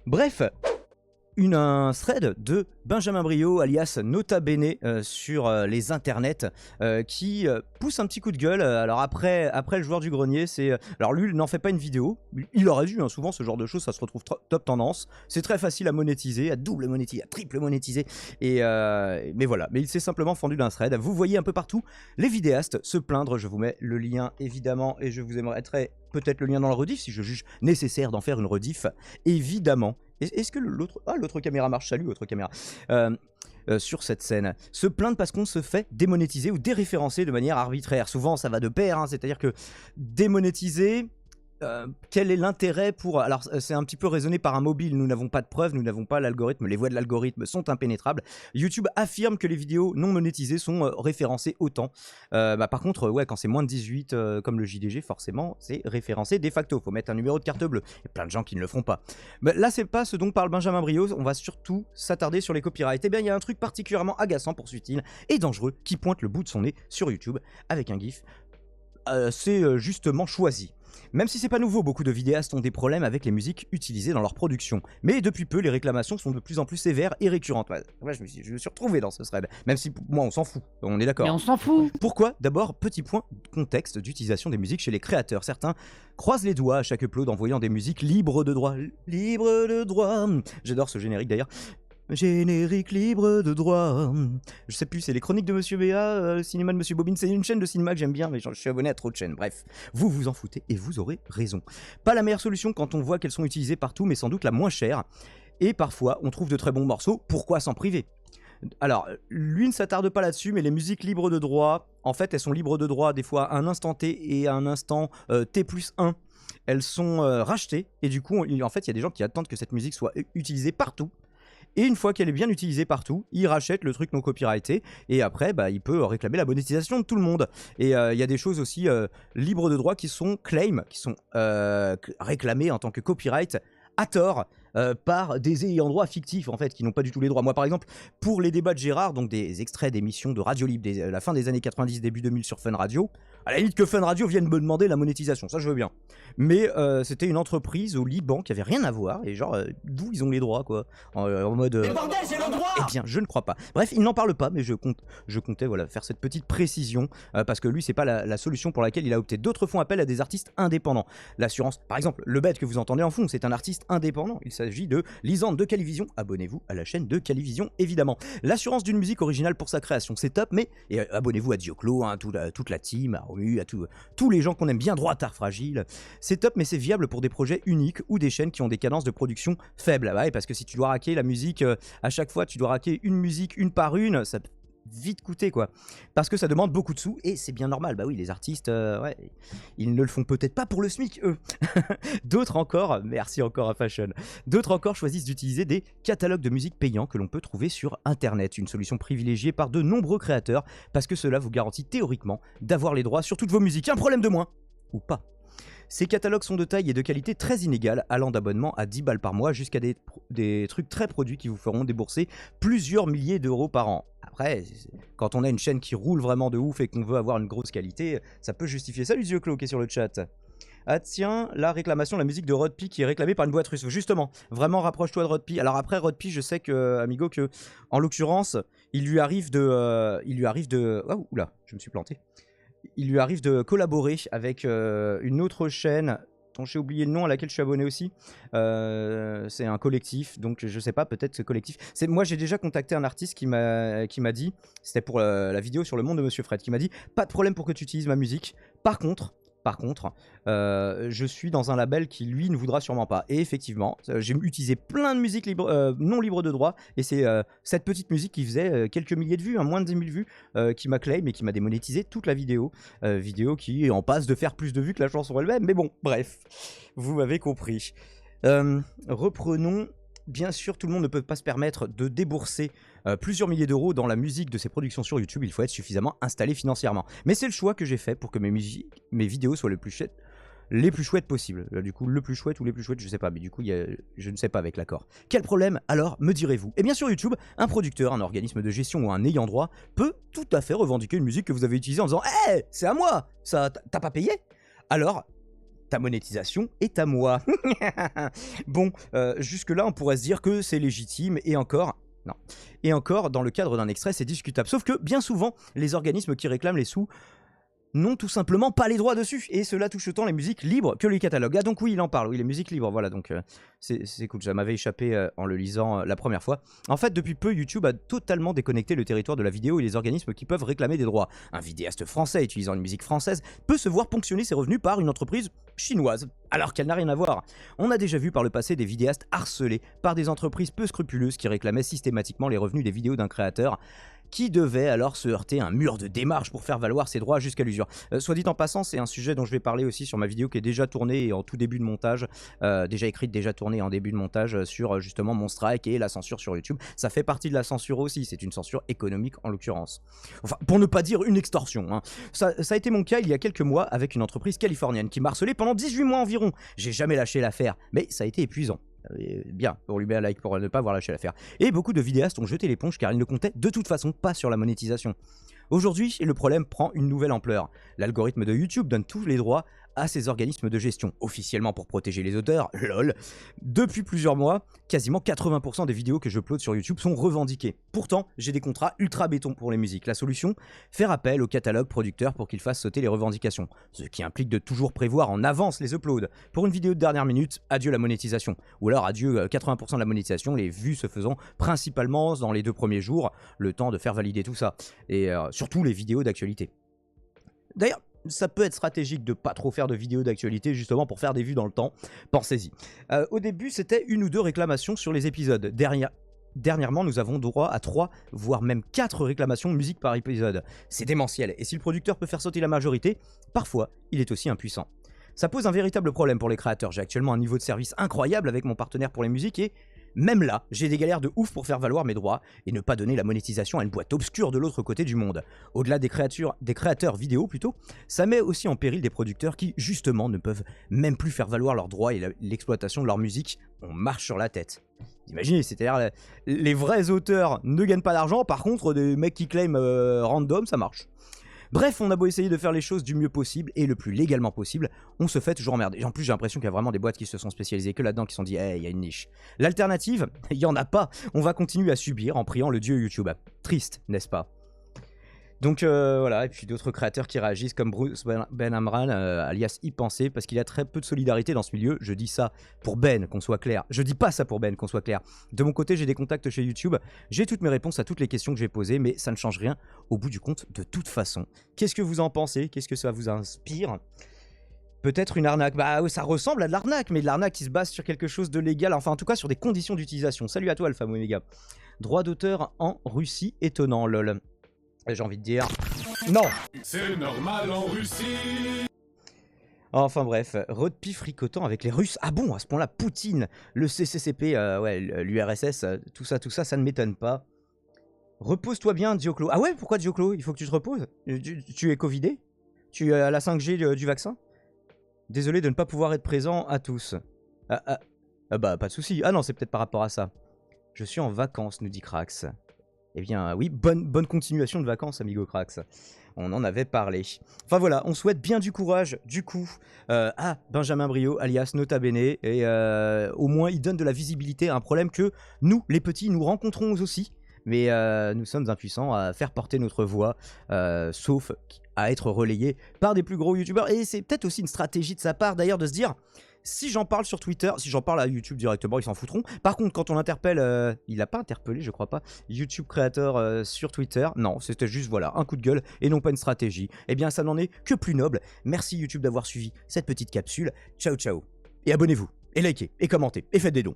Bref, un thread de Benjamin Briot alias Nota Bene sur les internets qui pousse un petit coup de gueule. Alors après le joueur du grenier, c'est alors lui il n'en fait pas une vidéo, il aurait dû, hein, souvent ce genre de choses ça se retrouve top tendance, c'est très facile à monétiser, à double monétiser, à triple monétiser et mais voilà, mais il s'est simplement fendu d'un thread. Vous voyez un peu partout les vidéastes se plaindre, je vous mets le lien évidemment et je vous mettrai peut-être le lien dans le rediff si je juge nécessaire d'en faire une rediff, évidemment. Est-ce que l'autre... Ah, l'autre caméra marche, salut, autre caméra. Sur cette scène, se plaindre parce qu'on se fait démonétiser ou déréférencer de manière arbitraire. Souvent, ça va de pair, hein, c'est-à-dire que démonétiser... quel est l'intérêt pour... Alors c'est un petit peu raisonné par un mobile, nous n'avons pas de preuves, nous n'avons pas l'algorithme, les voies de l'algorithme sont impénétrables. YouTube affirme que les vidéos non monétisées sont référencées autant. Par contre, ouais, quand c'est moins de 18, comme le JDG, forcément, c'est référencé de facto. Faut mettre un numéro de carte bleue. Il y a plein de gens qui ne le feront pas. Là, c'est pas ce dont parle Benjamin Briot, on va surtout s'attarder sur les copyrights. Eh bien, il y a un truc particulièrement agaçant, poursuit-il, et dangereux, qui pointe le bout de son nez sur YouTube, avec un gif. C'est justement choisi. Même si c'est pas nouveau, beaucoup de vidéastes ont des problèmes avec les musiques utilisées dans leur production. Mais depuis peu, les réclamations sont de plus en plus sévères et récurrentes. Ouais, je me suis retrouvé dans ce thread. Même si, moi, on s'en fout. On est d'accord. Mais on s'en fout. Pourquoi? D'abord, petit point contexte d'utilisation des musiques chez les créateurs. Certains croisent les doigts à chaque upload en voyant des musiques libres de droit. Libre de droit. J'adore ce générique d'ailleurs. Générique libre de droit. Je sais plus, c'est les chroniques de Monsieur Béat, cinéma de Monsieur Bobine. C'est une chaîne de cinéma que j'aime bien, mais je suis abonné à trop de chaînes. Bref, vous vous en foutez et vous aurez raison. Pas la meilleure solution quand on voit qu'elles sont utilisées partout, mais sans doute la moins chère. Et parfois, on trouve de très bons morceaux. Pourquoi s'en priver? Alors, lui ne s'attarde pas là-dessus, mais les musiques libres de droit, en fait, elles sont libres de droit des fois à un instant T et à un instant T+1. Elles sont rachetées et du coup, en fait, il y a des gens qui attendent que cette musique soit utilisée partout. Et une fois qu'elle est bien utilisée partout, il rachète le truc non copyrighté et après il peut réclamer la monétisation de tout le monde. Et il y a des choses aussi libres de droit qui sont claim, qui sont réclamées en tant que copyright à tort par des ayants droit fictifs en fait, qui n'ont pas du tout les droits. Moi par exemple, pour les débats de Gérard, donc des extraits d'émissions de Radio Libre, la fin des années 90, début 2000 sur Fun Radio, à la limite que Fun Radio vienne me demander la monétisation, ça je veux bien. Mais c'était une entreprise au Liban qui avait rien à voir, et genre, d'où ils ont les droits quoi, en mode... Mais bordel, j'ai le droit. Eh bien, je ne crois pas. Bref, il n'en parle pas, mais je comptais voilà, faire cette petite précision, parce que lui, c'est pas la solution pour laquelle il a opté. D'autres font appel à des artistes indépendants. L'assurance, par exemple, le bête que vous entendez en fond, c'est un artiste indépendant. Il s'agit de Lisande de Calivision. Abonnez-vous à la chaîne de Calivision, évidemment. L'assurance d'une musique originale pour sa création, c'est top, mais abonnez-vous à Dioclo, hein, toute la team, à Romu, à tous les gens qu'on aime bien, Droitard Fragile. C'est top, mais c'est viable pour des projets uniques ou des chaînes qui ont des cadences de production faibles. Ouais, parce que si tu dois raquer la musique, à chaque fois, tu dois raquer une musique une par une, ça peut vite coûter quoi, parce que ça demande beaucoup de sous et c'est bien normal. Bah oui, les artistes, ouais, ils ne le font peut-être pas pour le SMIC eux. D'autres encore, merci encore à Fashion, d'autres encore choisissent d'utiliser des catalogues de musique payants que l'on peut trouver sur internet, une solution privilégiée par de nombreux créateurs parce que cela vous garantit théoriquement d'avoir les droits sur toutes vos musiques. Un problème de moins, ou pas. Ces catalogues sont de taille et de qualité très inégales, allant d'abonnements à 10 balles par mois jusqu'à des trucs très produits qui vous feront débourser plusieurs milliers d'euros par an. Après, quand on a une chaîne qui roule vraiment de ouf et qu'on veut avoir une grosse qualité, ça peut justifier. Salut Dioclo qui est sur le chat. Ah tiens, la réclamation de la musique de Rodpi qui est réclamée par une boîte russe. Justement, vraiment rapproche-toi de Rodpi. Alors après Rodpi, je sais que, amigo, que en l'occurrence, il lui arrive de... Oh, oula, je me suis planté. Il lui arrive de collaborer avec une autre chaîne dont j'ai oublié le nom, à laquelle je suis abonné aussi. C'est un collectif, donc je sais pas, peut-être ce collectif. Moi j'ai déjà contacté un artiste qui m'a dit, c'était pour la vidéo sur le monde de Monsieur Fred, qui m'a dit pas de problème pour que tu utilises ma musique. Par contre, je suis dans un label qui lui ne voudra sûrement pas. Et effectivement, j'ai utilisé plein de musiques non libres de droit. Et c'est cette petite musique qui faisait quelques milliers de vues, moins de 10 000 vues, qui m'a claim et qui m'a démonétisé toute la vidéo. Vidéo qui est en passe de faire plus de vues que la chanson elle-même. Mais bon, bref, vous m'avez compris. Reprenons. Bien sûr, tout le monde ne peut pas se permettre de débourser plusieurs milliers d'euros dans la musique de ses productions sur YouTube. Il faut être suffisamment installé financièrement. Mais c'est le choix que j'ai fait pour que mes vidéos soient les plus chouettes possibles. Du coup, le plus chouette ou les plus chouettes, je sais pas. Mais du coup, je ne sais pas avec l'accord. Quel problème alors, me direz-vous? Eh bien, sur YouTube, un producteur, un organisme de gestion ou un ayant droit peut tout à fait revendiquer une musique que vous avez utilisée en disant « Hey, c'est à moi, ça, t'as pas payé ?» Alors, ta monétisation est à moi. Bon, jusque-là, on pourrait se dire que c'est légitime, et encore... Non. Et encore, dans le cadre d'un extrait, c'est discutable. Sauf que, bien souvent, les organismes qui réclament les sous n'ont tout simplement pas les droits dessus, et cela touche autant les musiques libres que les catalogues. Ah donc oui, il en parle, oui, les musiques libres, voilà, donc c'est cool, ça m'avait échappé en le lisant la première fois. En fait, depuis peu, YouTube a totalement déconnecté le territoire de la vidéo et les organismes qui peuvent réclamer des droits. Un vidéaste français utilisant une musique française peut se voir ponctionner ses revenus par une entreprise chinoise, alors qu'elle n'a rien à voir. On a déjà vu par le passé des vidéastes harcelés par des entreprises peu scrupuleuses qui réclamaient systématiquement les revenus des vidéos d'un créateur, qui devait alors se heurter à un mur de démarche pour faire valoir ses droits jusqu'à l'usure. Soit dit en passant, c'est un sujet dont je vais parler aussi sur ma vidéo qui est déjà tournée et en tout début de montage, déjà écrite, déjà tournée en début de montage sur justement mon strike et la censure sur YouTube. Ça fait partie de la censure aussi, c'est une censure économique en l'occurrence. Enfin, pour ne pas dire une extorsion, hein. Ça a été mon cas il y a quelques mois avec une entreprise californienne qui m'a harcelé pendant 18 mois environ. J'ai jamais lâché l'affaire, mais ça a été épuisant. Bien, pour lui mettre un like, pour ne pas avoir lâché l'affaire. Et beaucoup de vidéastes ont jeté l'éponge car ils ne comptaient de toute façon pas sur la monétisation. Aujourd'hui, le problème prend une nouvelle ampleur. L'algorithme de YouTube donne tous les droits à ces organismes de gestion, officiellement pour protéger les auteurs, lol. Depuis plusieurs mois, quasiment 80% des vidéos que j'upload sur YouTube sont revendiquées. Pourtant, j'ai des contrats ultra béton pour les musiques. La solution, faire appel au catalogue producteur pour qu'il fasse sauter les revendications, ce qui implique de toujours prévoir en avance les uploads. Pour une vidéo de dernière minute, adieu la monétisation. Ou alors adieu 80% de la monétisation, les vues se faisant principalement dans les 2 premiers jours, le temps de faire valider tout ça. Et surtout les vidéos d'actualité. D'ailleurs, ça peut être stratégique de pas trop faire de vidéos d'actualité justement pour faire des vues dans le temps. Pensez-y. Au début, c'était 1 ou 2 réclamations sur les épisodes. Dernièrement, nous avons droit à 3, voire même 4 réclamations de musique par épisode. C'est démentiel, et si le producteur peut faire sauter la majorité, parfois, il est aussi impuissant. Ça pose un véritable problème pour les créateurs. J'ai actuellement un niveau de service incroyable avec mon partenaire pour les musiques et même là, j'ai des galères de ouf pour faire valoir mes droits et ne pas donner la monétisation à une boîte obscure de l'autre côté du monde. Au-delà des créateurs vidéo plutôt, ça met aussi en péril des producteurs qui, justement, ne peuvent même plus faire valoir leurs droits et l'exploitation de leur musique. On marche sur la tête. Imaginez, c'est-à-dire les vrais auteurs ne gagnent pas d'argent, par contre, des mecs qui claiment random, ça marche. Bref, on a beau essayer de faire les choses du mieux possible et le plus légalement possible, on se fait toujours emmerder. Et en plus, j'ai l'impression qu'il y a vraiment des boîtes qui se sont spécialisées que là-dedans, qui se sont dit, hey, il y a une niche. L'alternative, il y en a pas. On va continuer à subir en priant le dieu YouTube. Triste, n'est-ce pas? Donc voilà, et puis d'autres créateurs qui réagissent comme Bruce Ben Amran, alias Y Penser, parce qu'il y a très peu de solidarité dans ce milieu. Je dis ça pour Ben, qu'on soit clair. Je dis pas ça pour Ben, qu'on soit clair. De mon côté, j'ai des contacts chez YouTube, j'ai toutes mes réponses à toutes les questions que j'ai posées, mais ça ne change rien au bout du compte de toute façon. Qu'est-ce que vous en pensez? Qu'est-ce que ça vous inspire? Peut-être une arnaque. Bah ça ressemble à de l'arnaque, mais de l'arnaque qui se base sur quelque chose de légal, enfin en tout cas sur des conditions d'utilisation. Salut à toi Alpha Omega. Droit d'auteur en Russie, étonnant, lol. J'ai envie de dire... Non. C'est normal en Russie. Enfin bref, Rodpi fricotant avec les Russes. Ah bon, à ce point-là, Poutine, le CCCP, ouais, l'URSS, tout ça, ça ne m'étonne pas. Repose-toi bien, Dioclo. Ah ouais, pourquoi Dioclo? Il faut que tu te reposes. Tu es covidé? Tu es à la 5G du vaccin? Désolé de ne pas pouvoir être présent à tous. Ah bah, pas de souci. Ah non, c'est peut-être par rapport à ça. Je suis en vacances, nous dit Krax. Eh bien oui, bonne continuation de vacances, amigo Krax. On en avait parlé. Enfin voilà, on souhaite bien du courage, du coup, à Benjamin Brio, alias Nota Bene. Et au moins, il donne de la visibilité à un problème que nous, les petits, nous rencontrons aussi. Mais nous sommes impuissants à faire porter notre voix, sauf à être relayés par des plus gros youtubeurs. Et c'est peut-être aussi une stratégie de sa part, d'ailleurs, de se dire... Si j'en parle sur Twitter, si j'en parle à YouTube directement, ils s'en foutront. Par contre, quand on interpelle, il n'a pas interpellé, je crois pas, YouTube créateur sur Twitter, non, c'était juste, voilà, un coup de gueule et non pas une stratégie. Eh bien, ça n'en est que plus noble. Merci YouTube d'avoir suivi cette petite capsule. Ciao, ciao. Et abonnez-vous, et likez, et commentez, et faites des dons.